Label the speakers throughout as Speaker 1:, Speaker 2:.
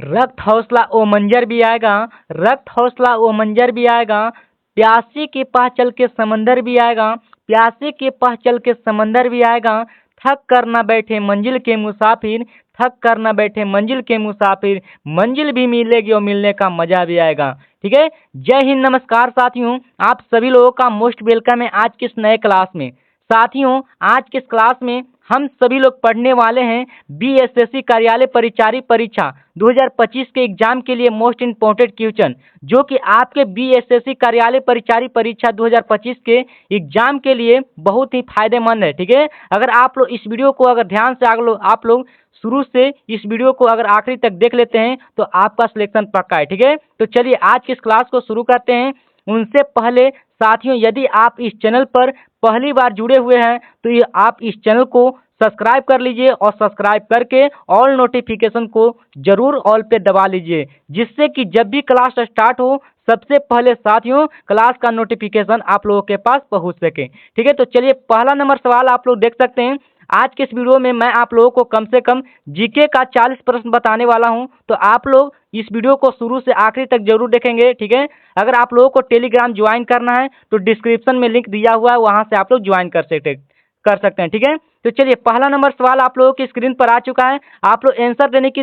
Speaker 1: रक्त हौसला ओ मंजर भी आएगा, रक्त हौसला ओ मंजर भी आएगा, प्यासी के पास चल के समंदर भी आएगा, प्यासी के पास चल के समंदर भी आएगा, थक कर न बैठे मंजिल के मुसाफिर, थक कर न बैठे मंजिल के मुसाफिर, मंजिल भी मिलेगी और मिलने का मजा भी आएगा। ठीक है, जय हिंद, नमस्कार साथियों, आप सभी लोगों का मोस्ट वेलकम है आज के इस नए क्लास में। साथियों, आज के इस क्लास में हम सभी लोग पढ़ने वाले हैं बीएसएससी कार्यालय परिचारी परीक्षा 2025 के एग्जाम के लिए मोस्ट इम्पोर्टेंट क्वेश्चन, जो कि आपके बीएसएससी कार्यालय परिचारी परीक्षा 2025 के एग्जाम के लिए बहुत ही फायदेमंद है। ठीक है, अगर आप लोग इस वीडियो को अगर ध्यान से आप लोग शुरू से इस वीडियो को अगर आखिरी तक देख लेते हैं तो आपका सिलेक्शन पक्का है। ठीक है, तो चलिए आज की इस क्लास को शुरू करते हैं। उनसे पहले साथियों, यदि आप इस चैनल पर पहली बार जुड़े हुए हैं तो ये आप इस चैनल को सब्सक्राइब कर लीजिए और सब्सक्राइब करके ऑल नोटिफिकेशन को जरूर ऑल पे दबा लीजिए, जिससे कि जब भी क्लास स्टार्ट हो सबसे पहले साथियों क्लास का नोटिफिकेशन आप लोगों के पास पहुंच सके। ठीक है, तो चलिए पहला नंबर सवाल आप लोग देख सकते हैं। आज के इस वीडियो में मैं आप लोगों को कम से कम जीके का 40 प्रश्न बताने वाला हूं, तो आप लोग इस वीडियो को शुरू से आखिरी तक जरूर देखेंगे। ठीक है, अगर आप लोगों को टेलीग्राम ज्वाइन करना है तो डिस्क्रिप्शन में लिंक दिया हुआ है, वहां से आप लोग ज्वाइन कर सकते हैं। ठीक है, तो चलिए पहला नंबर सवाल आप लोगों की स्क्रीन पर आ चुका है। आप लोग आंसर देने की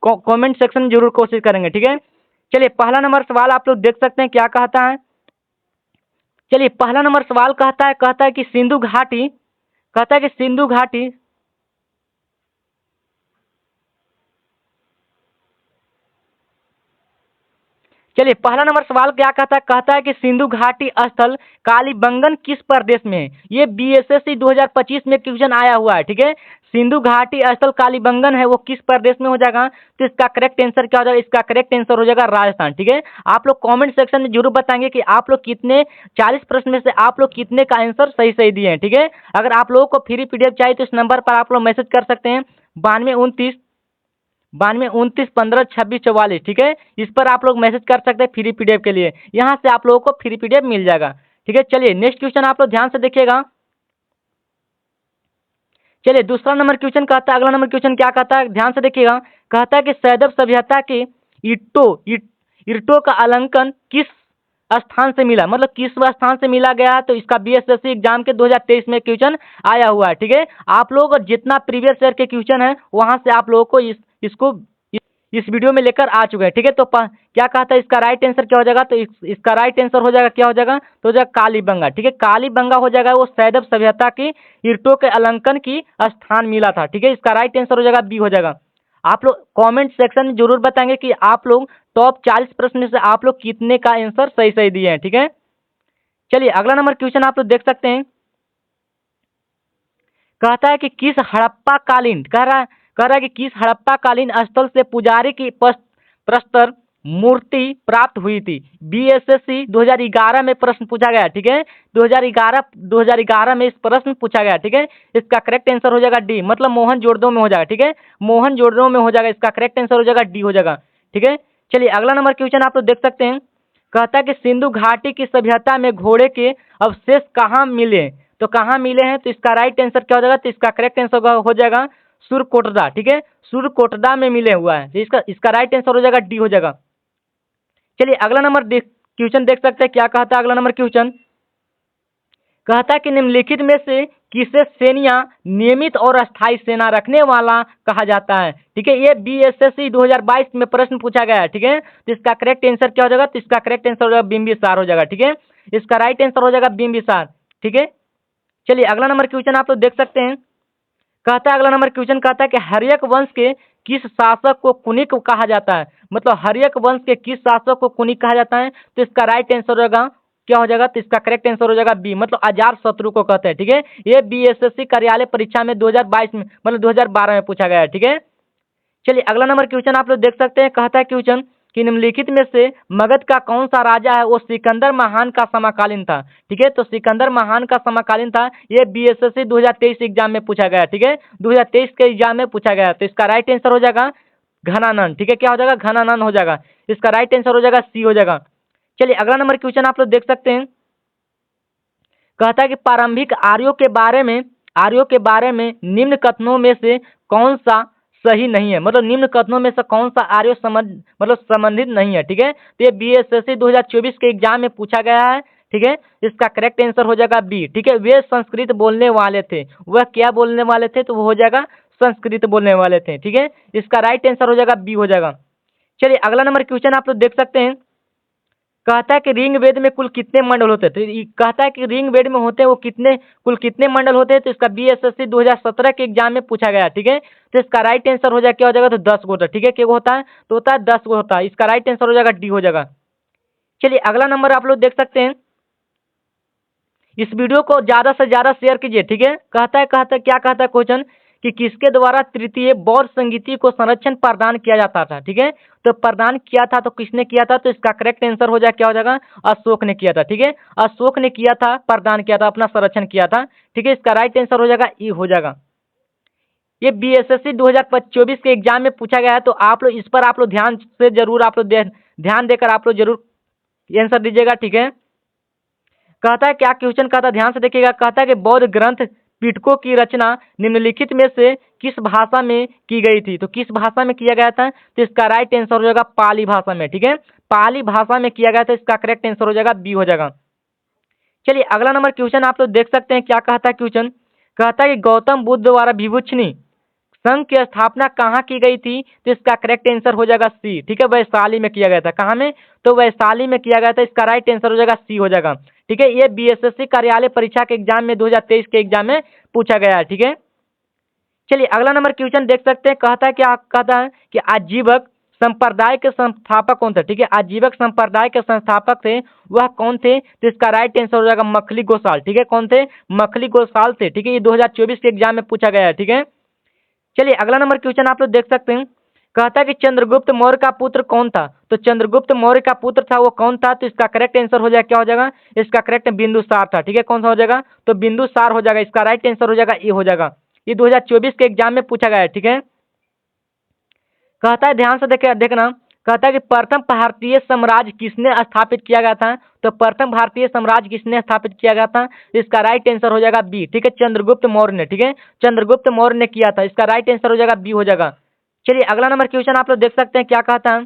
Speaker 1: कमेंट सेक्शन में जरूर कोशिश करेंगे। ठीक है, चलिए पहला नंबर सवाल आप लोग देख सकते हैं क्या कहता है। चलिए पहला नंबर सवाल कहता है कि सिंधु घाटी, कहता है कि सिंधु घाटी, चलिए पहला नंबर सवाल क्या कहता है कि सिंधु घाटी स्थल कालीबंगन किस प्रदेश में है। ये बीएसएससी 2025 में क्वेश्चन आया हुआ है। ठीक है, सिंधु घाटी स्थल कालीबंगन है वो किस प्रदेश में हो जाएगा, तो इसका करेक्ट आंसर क्या हो जाएगा, इसका करेक्ट आंसर हो जाएगा राजस्थान। ठीक है, आप लोग कमेंट सेक्शन में जरूर बताएंगे कि आप लोग कितने 40 प्रश्न में से आप लोग कितने का आंसर सही सही दिए हैं। ठीक है, अगर आप लोगों को फ्री पीडीएफ चाहिए तो इस नंबर पर आप लोग मैसेज कर सकते हैं 9229 15 26 44। ठीक है, इस पर आप लोग मैसेज कर सकते हैं फ्री पीडीएफ के लिए, यहाँ से आप लोगों को फ्री पीडीएफ मिल जाएगा। ठीक है, चलिए नेक्स्ट क्वेश्चन आप लोग ध्यान से देखिएगा। चलिए दूसरा नंबर क्वेश्चन कहता है, अगला नंबर क्वेश्चन क्या कहता है ध्यान से देखिएगा। कहता है कि सैदव सभ्यता के ईंटों का अलंकन किस स्थान से मिला, मतलब किस स्थान से मिला गया है, तो इसका बीएसएससी एग्जाम के 2023 में क्वेश्चन आया हुआ है। ठीक है, आप लोग जितना प्रीवियस ईयर के क्वेश्चन है वहां से आप लोगों को इसको इस वीडियो में लेकर आ चुके हैं। ठीक है, तो क्या कहता है इसका राइट आंसर क्या हो जाएगा, तो इसका राइट आंसर हो जाएगा क्या हो जाएगा, तो हो जाएगा कालीबंगा। ठीक है, कालीबंगा हो जाएगा वो सैदव सभ्यता की ईंटों के अलंकन की स्थान मिला था। ठीक है, इसका राइट आंसर हो जाएगा बी हो जाएगा। आप लोग कमेंट सेक्शन में जरूर बताएंगे कि आप लोग टॉप 40 प्रश्न में से आप लोग कितने का आंसर सही सही दिए हैं। ठीक है, चलिए अगला नंबर क्वेश्चन आप लोग देख सकते हैं। कहता है कि किस हड़प्पा कालीन कह रहा है कि किस हड़प्पा कालीन स्थल से पुजारी की प्रस्तर मूर्ति प्राप्त हुई थी। बीएसएससी 2011 में प्रश्न पूछा गया। ठीक है, 2011 में इस प्रश्न पूछा गया। ठीक है, इसका करेक्ट आंसर हो जाएगा डी, मतलब मोहनजोदड़ो में हो जाएगा। ठीक है, मोहनजोदड़ो में हो जाएगा, इसका करेक्ट आंसर हो जाएगा डी हो जाएगा। ठीक है, चलिए अगला नंबर क्वेश्चन आप लोग देख सकते हैं। कहता है कि सिंधु घाटी की सभ्यता में घोड़े के अवशेष कहाँ मिले, तो कहाँ मिले हैं, तो इसका राइट आंसर क्या हो जाएगा, तो इसका करेक्ट आंसर हो जाएगा सुरकोटदा। ठीक है, सुरकोटदा में मिले हुआ है, इसका राइट आंसर हो जाएगा डी हो जाएगा। चलिए अगला नंबर क्वेश्चन देख सकते हैं क्या कहता है। अगला नंबर क्वेश्चन कहता है कि निम्नलिखित में से किसे सेनिया नियमित और अस्थायी सेना रखने वाला कहा जाता है। ठीक है, ये बीएसएससी 2022 में प्रश्न पूछा गया है। ठीक है, तो इसका करेक्ट आंसर क्या हो जाएगा, तो इसका करेक्ट आंसर हो जाएगा बिंबिसार हो जाएगा। ठीक है, इसका राइट आंसर हो जाएगा बिंबिसार। ठीक है, चलिए अगला नंबर क्वेश्चन आप लोग देख सकते हैं। कहता है अगला नंबर क्वेश्चन कहता है कि हर्यक वंश के किस शासक को कुनिक कहा जाता है, मतलब हर्यक वंश के किस शासक को कुनिक कहा जाता है, तो इसका राइट आंसर होगा क्या हो जाएगा, तो इसका करेक्ट आंसर हो जाएगा बी, मतलब अजात शत्रु को कहते हैं। ठीक है, ये बीएसएससी कार्यालय परीक्षा में 2022 में मतलब 2012 में पूछा गया है। ठीक है, चलिए अगला नंबर क्वेश्चन आप लोग देख सकते हैं। कहता है क्वेश्चन कि निम्नलिखित में से मगध का कौन सा राजा है वो सिकंदर महान का समकालीन था। ठीक है, तो सिकंदर महान का समकालीन था, ये बीएसएससी 2023 एग्जाम में पूछा गया। ठीक है, 2023 के एग्जाम में पूछा गया, तो इसका राइट आंसर हो जाएगा घनानंद। ठीक है, क्या हो जाएगा, घनानंद हो जाएगा, इसका राइट आंसर हो जाएगा सी हो जाएगा। चलिए अगला नंबर क्वेश्चन आप लोग देख सकते हैं। कहता है कि प्रारंभिक आर्यों के बारे में निम्न कथनों में से कौन सा सही नहीं है, मतलब निम्न कथनों में से कौन सा आर्य मतलब संबंधित नहीं है। ठीक है, तो ये बीएसएससी 2024 के एग्जाम में पूछा गया है। ठीक है, इसका करेक्ट आंसर हो जाएगा बी। ठीक है, वे संस्कृत बोलने वाले थे, वह क्या बोलने वाले थे, तो वो हो जाएगा संस्कृत बोलने वाले थे। ठीक है, इसका राइट आंसर हो जाएगा बी हो जाएगा। चलिए अगला नंबर क्वेश्चन आप लोग देख सकते हैं। कहता है कि रिंग वेद में कुल कितने मंडल होते हैं, तो कहता है कि रिंग वेद में होते हैं वो कुल कितने मंडल होते हैं, तो इसका बीएसएससी 2017 के एग्जाम में पूछा गया। ठीक है, तो इसका राइट आंसर हो जाएगा क्या हो जाएगा, तो 10 गो होता है। ठीक है, क्या होता है, तो होता है 10 गो होता है। इसका राइट आंसर हो जाएगा डी हो जाएगा। चलिए अगला नंबर आप लोग देख सकते हैं। इस वीडियो को ज़्यादा से ज़्यादा शेयर कीजिए। ठीक है, क्या कहता है क्वेश्चन कि किसके द्वारा तृतीय बौद्ध संगीति को संरक्षण प्रदान किया जाता था। ठीक है, तो प्रदान किया था तो किसने किया था, तो इसका करेक्ट आंसर हो जाए क्या हो जाएगा, अशोक ने किया था। ठीक है, अशोक ने किया था, प्रदान किया था, अपना संरक्षण किया था। ठीक है, इसका राइट आंसर हो जाएगा ई हो जाएगा। ये बीएसएससी 2024 के एग्जाम में पूछा गया है, तो आप लोग इस पर आप लोग ध्यान से जरूर आप लोग ध्यान देकर आप लोग जरूर आंसर दीजिएगा। ठीक है, कहता है क्या क्वेश्चन कहता है, ध्यान से देखिएगा। कहता है कि बौद्ध ग्रंथ पिटकों की रचना निम्नलिखित में से किस भाषा में की गई थी, तो किस भाषा में किया गया था, तो इसका राइट आंसर हो जाएगा पाली भाषा में। ठीक है, पाली भाषा में किया गया था, इसका करेक्ट आंसर हो जाएगा बी हो जाएगा। चलिए अगला नंबर क्वेश्चन आप लोग देख सकते हैं। क्या कहता है क्वेश्चन, कहता है कि गौतम बुद्ध द्वारा विभूषणी संघ की स्थापना कहाँ की गई थी, तो इसका करेक्ट आंसर हो जाएगा सी। ठीक है, वैशाली में किया गया था। कहाँ में, तो वैशाली में किया गया था। इसका राइट आंसर हो जाएगा सी हो जाएगा। ठीक है, ये बीएसएससी कार्यालय परीक्षा के एग्जाम में 2023 के एग्जाम में पूछा गया है। ठीक है, चलिए अगला नंबर क्वेश्चन देख सकते हैं। कहता है क्या, कहता है कि आजीवक संप्रदाय के संस्थापक कौन थे। ठीक है, आजीवक संप्रदाय के संस्थापक थे, वह कौन थे, तो इसका राइट आंसर हो जाएगा मखली गोसाल। ठीक है, कौन थे, मखली गोसाल थे। ठीक है, ये 2024 के एग्जाम में पूछा गया है। ठीक है, चलिए अगला नंबर क्वेश्चन आप लोग देख सकते हैं। कहता है कि चंद्रगुप्त मौर्य का पुत्र कौन था, तो चंद्रगुप्त मौर्य का पुत्र था वो कौन था, तो इसका करेक्ट आंसर हो जाएगा क्या हो जाएगा, इसका करेक्ट बिंदुसार था। ठीक है, कौन सा हो जाएगा, तो बिंदुसार हो जाएगा। इसका राइट आंसर हो जाएगा ये हो जाएगा। ये 2024 के एग्जाम में पूछा गया है। ठीक है, कहता है ध्यान से देखना। कहता है कि प्रथम भारतीय साम्राज्य किसने स्थापित किया गया था, तो प्रथम भारतीय साम्राज्य किसने स्थापित किया गया था, इसका राइट आंसर हो जाएगा बी। ठीक है, चंद्रगुप्त मौर्य ने। ठीक है, चंद्रगुप्त मौर्य ने किया था। इसका राइट आंसर हो जाएगा बी हो जाएगा। चलिए अगला नंबर क्वेश्चन आप लोग देख सकते हैं। क्या कहता है,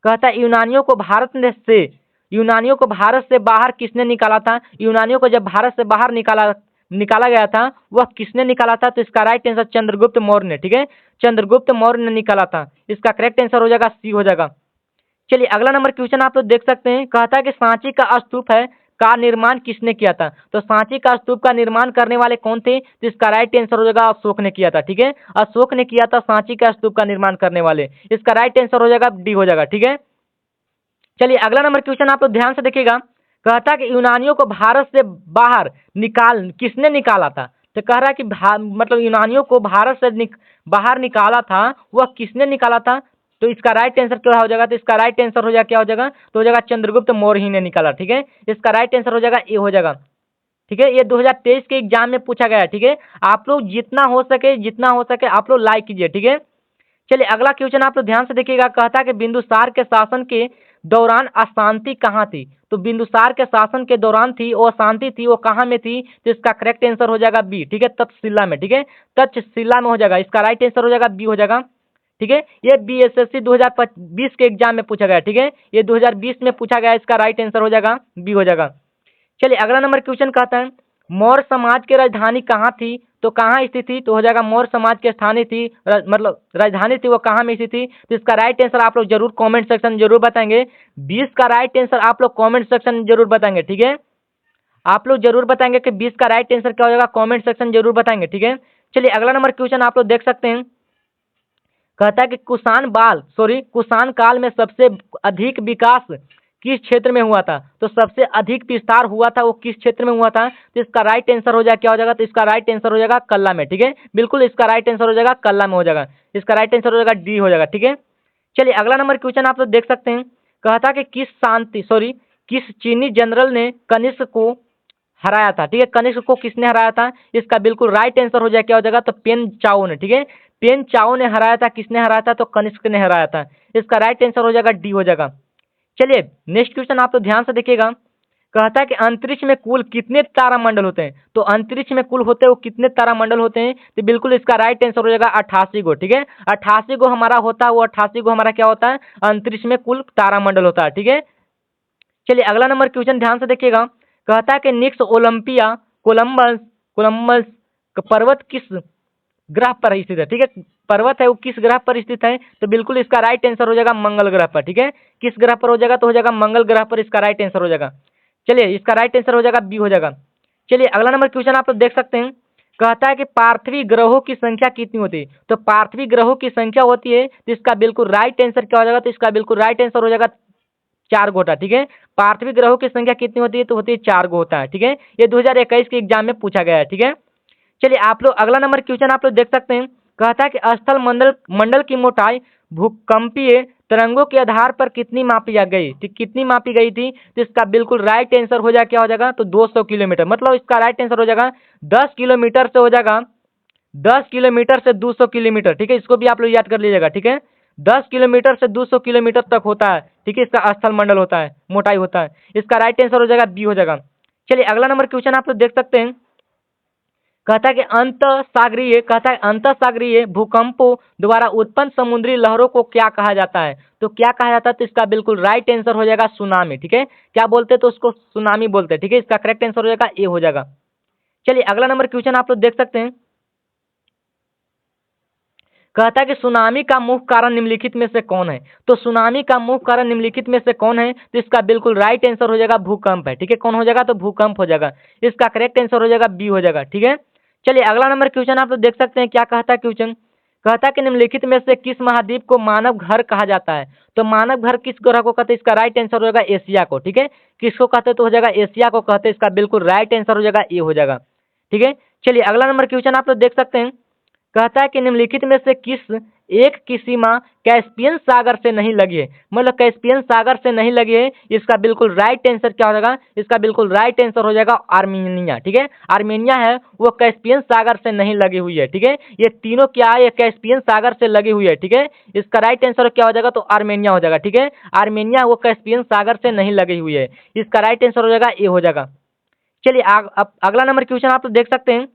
Speaker 1: कहता है यूनानियों को भारत से बाहर किसने निकाला था, यूनानियों को जब भारत से बाहर निकाला गया था वह किसने निकाला था, तो इसका राइट आंसर चंद्रगुप्त मौर्य ने। ठीक है, चंद्रगुप्त मौर्य ने निकाला था। इसका करेक्ट आंसर हो जाएगा सी हो जाएगा। चलिए अगला नंबर क्वेश्चन आप लोग देख सकते हैं। कहता है कि सांची का स्तूप है का निर्माण किसने किया था, तो सांची का स्तूप का निर्माण करने वाले कौन थे, तो इसका राइट आंसर हो जाएगा अशोक ने किया था। ठीक है, अशोक ने किया था सांची का स्तूप का निर्माण करने वाले। इसका राइट आंसर हो जाएगा डी हो जाएगा। ठीक है, चलिए अगला नंबर क्वेश्चन आप लोग ध्यान से देखिएगा। कहता है कि यूनानियों को भारत से बाहर किसने निकाला था, तो कह रहा है कि मतलब यूनानियों को भारत से बाहर निकाला था, वह किसने निकाला था, तो इसका राइट आंसर क्या हो जाएगा, तो इसका राइट आंसर हो जाएगा क्या हो जाएगा, तो हो जाएगा चंद्रगुप्त मौर्य ही ने निकाला। ठीक है, इसका राइट आंसर हो जाएगा ए हो जाएगा। ठीक है, ये 2023 के एग्जाम में पूछा गया है। ठीक है, आप लोग जितना हो सके आप लोग लाइक कीजिए। ठीक है, चलिए अगला क्वेश्चन आप लोग ध्यान से देखिएगा। कहता है कि बिंदुसार के शासन के दौरान अशांति कहाँ थी, तो बिंदुसार के शासन के दौरान थी वो अशांति थी, वो कहाँ में थी, तो इसका करेक्ट आंसर हो जाएगा बी। ठीक है, तक्षशिला में। ठीक है, तक्षशिला में हो जाएगा। इसका राइट आंसर हो जाएगा बी हो जाएगा। ठीक है, ये बीएसएससी 2020 के एग्जाम में पूछा गया। ठीक है, ये 2020 में पूछा गया। इसका राइट आंसर हो जाएगा बी हो जाएगा। चलिए अगला नंबर क्वेश्चन कहता है मौर्य समाज की राजधानी कहाँ थी, तो कहाँ स्थित थी, तो हो जाएगा मौर्य समाज की स्थानीय थी, मतलब राजधानी थी वो कहाँ में स्थित थी, तो इसका राइट आंसर आप लोग जरूर कमेंट सेक्शन जरूर बताएंगे। 20 का राइट आंसर आप लोग कमेंट सेक्शन में जरूर बताएंगे। ठीक है, आप लोग जरूर बताएंगे कि 20 का राइट आंसर क्या हो जाएगा, कमेंट सेक्शन जरूर बताएंगे। ठीक है, चलिए अगला नंबर क्वेश्चन आप लोग देख सकते हैं। कहता है कि कुषाण काल में सबसे अधिक विकास किस क्षेत्र में हुआ था, तो सबसे अधिक विस्तार हुआ था वो किस क्षेत्र में हुआ था, तो इसका राइट आंसर हो जाएगा क्या हो जाएगा, तो इसका राइट आंसर हो जाएगा कल्ला में। ठीक है, बिल्कुल इसका राइट आंसर हो जाएगा कल्ला में हो जाएगा। इसका राइट आंसर हो जाएगा डी हो जाएगा। ठीक है, चलिए अगला नंबर क्वेश्चन आप लोग देख सकते हैं। कहता कि किस चीनी जनरल ने कनिष्क को हराया था। ठीक है, कनिष्क को किसने हराया था, इसका बिल्कुल राइट आंसर हो जाएगा क्या हो जाएगा, तो पेन चाओ ने। ठीक है, पेन चाओ ने हराया था। किसने हराया था, तो कनिष्क ने हराया था। इसका राइट आंसर हो जाएगा डी हो जाएगा। चलिए नेक्स्ट क्वेश्चन आप तो ध्यान से देखिएगा। कहता है कि अंतरिक्ष में कुल कितने तारामंडल होते हैं, तो अंतरिक्ष में कुल होते हैं वो कितने तारामंडल होते हैं, तो बिल्कुल इसका राइट आंसर हो जाएगा 88 गो। ठीक है, 88 गो हमारा होता है, वो 88 गो हमारा क्या होता है, अंतरिक्ष में कुल तारामंडल होता है। ठीक है, चलिए अगला नंबर क्वेश्चन ध्यान से देखिएगा। कहता है कि निक्स ओलंपिया कोलंबस कोलंबस का पर्वत किस ग्रह पर स्थित है। ठीक है, पर्वत है वो किस ग्रह पर स्थित है, तो बिल्कुल इसका राइट आंसर हो जाएगा मंगल ग्रह पर। ठीक है, किस ग्रह पर हो जाएगा, तो हो जाएगा मंगल ग्रह पर, इसका राइट आंसर हो जाएगा। चलिए इसका राइट आंसर हो जाएगा बी हो जाएगा। चलिए अगला नंबर क्वेश्चन आप लोग देख सकते हैं। कहता है कि पार्थिवी ग्रहों की संख्या कितनी होती है, तो पार्थिवी ग्रहों की संख्या होती है, तो इसका बिल्कुल राइट आंसर क्या हो जाएगा, तो इसका बिल्कुल राइट आंसर हो जाएगा 4 गो होता है। ठीक है, पार्थिवी ग्रहों की संख्या कितनी होती है, तो होती है 4 गो होता है। ठीक है, ये 2021 के एग्जाम में पूछा गया है। ठीक है, चलिए आप लोग अगला नंबर क्वेश्चन आप लोग देख सकते हैं। कहता है कि स्थल मंडल मंडल की मोटाई भूकंपीय तरंगों के आधार पर कितनी मापी जा गई थी, कितनी मापी गई थी, तो इसका बिल्कुल राइट आंसर हो जाएगा क्या हो जाएगा, तो 200 किलोमीटर। मतलब इसका राइट आंसर हो जाएगा 10 किलोमीटर से हो जाएगा 10 किलोमीटर से 200 किलोमीटर। ठीक है, इसको भी आप लोग याद कर लीजिएगा। ठीक है, 10 किलोमीटर से 200 किलोमीटर तक होता है। ठीक है, इसका स्थल मंडल होता है, मोटाई होता है। इसका राइट आंसर हो जाएगा बी हो जाएगा। चलिए अगला नंबर क्वेश्चन आप लोग देख सकते हैं। कहता है कि कहता है अंतःसागरीय भूकंपों द्वारा उत्पन्न समुद्री लहरों को क्या कहा जाता है, तो क्या कहा जाता है, तो इसका बिल्कुल राइट आंसर हो जाएगा सुनामी। ठीक है, क्या बोलते हैं, तो उसको सुनामी बोलते हैं। ठीक है, इसका करेक्ट आंसर हो जाएगा ए हो जाएगा। चलिए अगला नंबर क्वेश्चन आप लोग देख सकते हैं। कहता है कि सुनामी का मुख्य कारण निम्नलिखित में से कौन है, तो सुनामी का मुख्य कारण निम्नलिखित में से कौन है, तो इसका बिल्कुल राइट आंसर हो जाएगा भूकंप है। ठीक है, कौन हो जाएगा, तो भूकंप हो जाएगा। इसका करेक्ट आंसर हो जाएगा बी हो जाएगा। ठीक है, चलिए अगला नंबर क्वेश्चन आप लोग देख सकते हैं। क्या कहता है क्वेश्चन, कहता है कि निम्नलिखित में से किस महाद्वीप को मानव घर कहा जाता है, तो मानव घर किस ग्रह को कहते हैं, इसका राइट आंसर हो जाएगा एशिया को। ठीक है, किसको कहते हैं, तो हो जाएगा एशिया को कहते हैं। इसका बिल्कुल राइट आंसर हो जाएगा ए हो जाएगा। ठीक है, चलिए अगला नंबर क्वेश्चन आप लोग देख सकते हैं। कहता है कि निम्नलिखित में से किस एक की सीमा कैस्पियन सागर से नहीं लगी है, मतलब कैस्पियन सागर से नहीं लगी है। इसका बिल्कुल राइट आंसर क्या हो जाएगा, इसका बिल्कुल राइट आंसर हो जाएगा आर्मेनिया। ठीक है, आर्मेनिया है वो कैस्पियन सागर से नहीं लगी हुई है। ठीक है, ये तीनों क्या है, ये कैस्पियन सागर से लगी हुई है। ठीक है, इसका राइट आंसर क्या हो जाएगा, तो आर्मेनिया हो जाएगा। ठीक है, आर्मेनिया वो कैस्पियन सागर से नहीं लगी हुई है। इसका राइट आंसर हो जाएगा ए हो जाएगा। चलिए अब अगला नंबर क्वेश्चन आप लोग देख सकते हैं।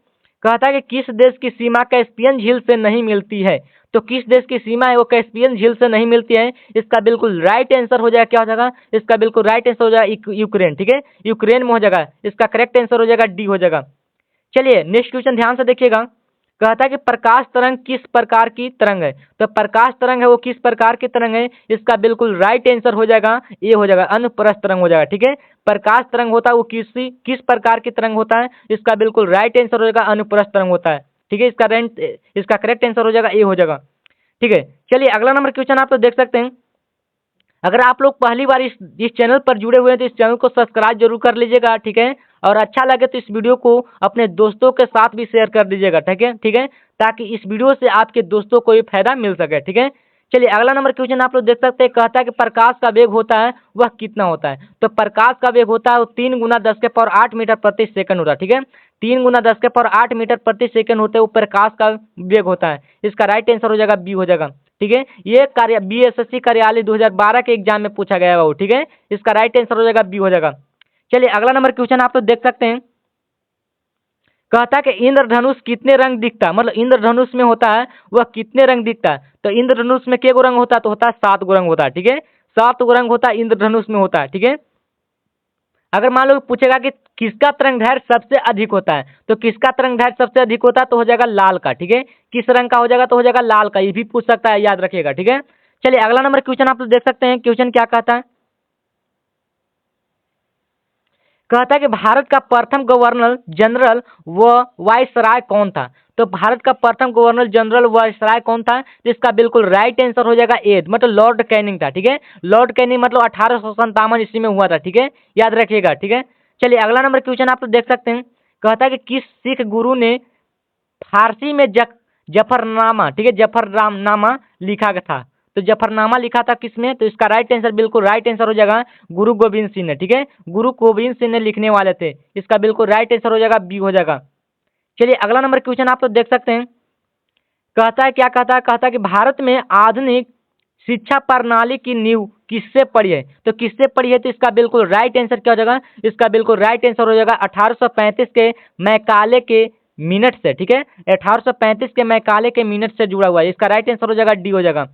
Speaker 1: कहता है कि किस देश की सीमा कैस्पियन झील से नहीं मिलती है, तो किस देश की सीमा है वो कैस्पियन झील से नहीं मिलती है। इसका बिल्कुल राइट आंसर हो जाएगा क्या हो जाएगा, इसका बिल्कुल राइट आंसर हो जाएगा यूक्रेन। ठीक है, यूक्रेन में हो जाएगा। इसका करेक्ट आंसर हो जाएगा डी हो जाएगा। चलिए नेक्स्ट क्वेश्चन ध्यान से देखिएगा। कहता है कि प्रकाश तरंग किस प्रकार की तरंग है, तो प्रकाश तरंग है वो किस प्रकार की तरंग है। इसका बिल्कुल राइट आंसर हो जाएगा ये हो जाएगा अनुप्रस्थ तरंग हो जाएगा। ठीक है, प्रकाश तरंग होता है वो किस प्रकार की तरंग होता है। इसका बिल्कुल राइट आंसर हो जाएगा अनुप्रस्थ तरंग होता है। ठीक है, इसका करेक्ट आंसर हो जाएगा ए हो जाएगा। ठीक है, चलिए अगला नंबर क्वेश्चन आप तो देख सकते हैं। अगर आप लोग पहली बार इस चैनल पर जुड़े हुए हैं तो इस चैनल को सब्सक्राइब जरूर कर लीजिएगा। ठीक है, और अच्छा लगे तो इस वीडियो को अपने दोस्तों के साथ भी शेयर कर दीजिएगा। ठीक है, ताकि इस वीडियो से आपके दोस्तों को भी फायदा मिल सके। ठीक है, चलिए अगला नंबर क्वेश्चन आप लोग देख सकते हैं। कहता है कि प्रकाश का वेग होता है वह कितना होता है, तो प्रकाश का वेग होता है वो 3 गुना 10 के पावर 8 मीटर प्रति सेकंड होता है। ठीक है, 3 गुना 10 के पावर 8 मीटर प्रति सेकंड होते हैं वो प्रकाश का वेग होता है। इसका राइट आंसर हो जाएगा बी हो जाएगा। ठीक है, ये कार्य बीएसएससी कार्यालय 2012 के एग्जाम में पूछा गया है वो। ठीक है, इसका राइट आंसर हो जाएगा बी हो जाएगा। चलिए अगला नंबर क्वेश्चन आप लोग देख सकते हैं। कहता है कि इंद्रधनुष कितने रंग दिखता है, मतलब इंद्रधनुष में होता है वह कितने रंग दिखता है, तो इंद्रधनुष में कितने रंग होता है, तो होता है 7 गो रंग होता है। ठीक है, 7 गो रंग होता है इंद्रधनुष में होता है। ठीक है, अगर मान लो पूछेगा कि किसका तरंग दैर्घ्य सबसे अधिक होता है, तो किसका तरंग दैर्घ्य सबसे अधिक होता है, तो हो जाएगा लाल का। ठीक है, किस रंग का हो जाएगा, तो हो जाएगा लाल का। ये भी पूछ सकता है, याद रखिएगा। ठीक है, चलिए अगला नंबर क्वेश्चन आप लोग देख सकते हैं। क्वेश्चन क्या कहता है। कहता है कि भारत का प्रथम गवर्नर जनरल व वायसराय कौन था, तो भारत का प्रथम गवर्नर जनरल वायसराय कौन था, तो इसका बिल्कुल राइट आंसर हो जाएगा ए, मतलब लॉर्ड कैनिंग था। ठीक है, लॉर्ड कैनिंग मतलब 1857 ईस्वी में हुआ था। ठीक है, याद रखिएगा। ठीक है, चलिए अगला नंबर क्वेश्चन आप लोग देख सकते हैं। कहता है कि किस सिख गुरु ने फारसी में जफरनामा, ठीक है, जफरनामा लिखा था, तो जफरनामा लिखा था किसने, तो इसका राइट आंसर बिल्कुल राइट आंसर हो जाएगा गुरु गोविंद सिंह ने। ठीक है, गुरु गोविंद सिंह ने लिखने वाले थे। इसका बिल्कुल राइट आंसर हो जाएगा बी हो जाएगा। चलिए अगला नंबर क्वेश्चन आप तो देख सकते हैं। कहता है क्या कहता है, कहता है कि भारत में आधुनिक शिक्षा प्रणाली की नींव किससे पड़ी है? तो किससे पड़ी है? तो इसका बिल्कुल राइट आंसर क्या हो जाएगा? इसका बिल्कुल राइट आंसर हो जाएगा 1835 के मैकाले के मिनट से। ठीक है, 1835 के मैकाले के मिनट से जुड़ा हुआ है। इसका राइट आंसर हो जाएगा डी हो जाएगा।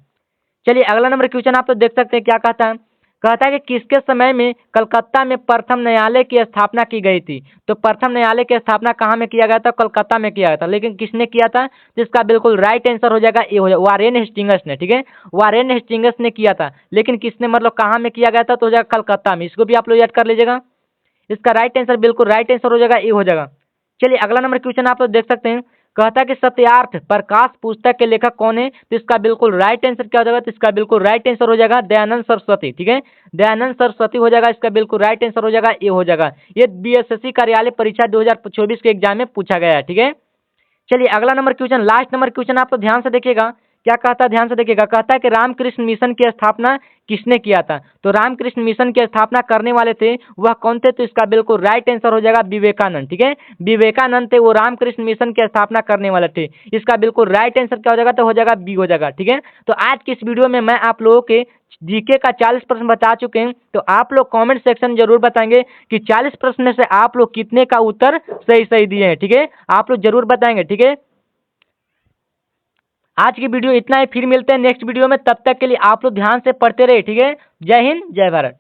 Speaker 1: चलिए अगला नंबर क्वेश्चन आप तो देख सकते हैं क्या कहता है। कहता है कि किसके समय में कलकत्ता में प्रथम न्यायालय की स्थापना की गई थी? तो प्रथम न्यायालय की स्थापना कहाँ में किया गया था? कलकत्ता में किया गया था। लेकिन किसने किया था? तो इसका बिल्कुल राइट आंसर हो जाएगा ए हो जाएगा वारेन हेस्टिंग्स ने। ठीक है, वारेन हेस्टिंग्स ने किया था। लेकिन किसने मतलब कहाँ में किया गया था? तो हो जाएगा कलकत्ता में। इसको भी आप लोग याद कर लीजिएगा। इसका राइट आंसर बिल्कुल राइट आंसर हो जाएगा ए हो जाएगा। चलिए अगला नंबर क्वेश्चन आप लोग देख सकते हैं। कहता है कि सत्यार्थ प्रकाश पुस्तक के लेखक कौन है? तो इसका बिल्कुल राइट आंसर क्या हो जाएगा? तो इसका बिल्कुल राइट आंसर हो जाएगा दयानंद सरस्वती। ठीक है, दयानंद सरस्वती हो जाएगा। इसका बिल्कुल राइट आंसर हो जाएगा ए हो जाएगा। ये बीएसएससी कार्यालय परीक्षा 2024 के एग्जाम में पूछा गया है। ठीक है, चलिए अगला number question, last number question आप तो ध्यान से देखिएगा। क्या कहता है? ध्यान से देखिएगा। कहता है कि रामकृष्ण मिशन की स्थापना किसने किया था? तो रामकृष्ण मिशन की स्थापना करने वाले थे वह कौन थे? तो इसका बिल्कुल राइट आंसर हो जाएगा विवेकानंद। ठीक है, विवेकानंद थे, वो रामकृष्ण मिशन की स्थापना करने वाले थे। इसका बिल्कुल राइट आंसर क्या हो जाएगा? तो हो जाएगा बी हो जाएगा। ठीक है, तो आज की इस वीडियो में मैं आप लोगों के जीके का 40 प्रश्न बता चुके हैं। तो आप लोग कमेंट सेक्शन जरूर बताएंगे कि 40 प्रश्न में से आप लोग कितने का उत्तर सही सही दिए हैं। ठीक है, आप लोग जरूर बताएंगे। ठीक है, आज की वीडियो इतना ही, फिर मिलते हैं नेक्स्ट वीडियो में। तब तक के लिए आप लोग ध्यान से पढ़ते रहिए। ठीक है, जय हिंद जय भारत।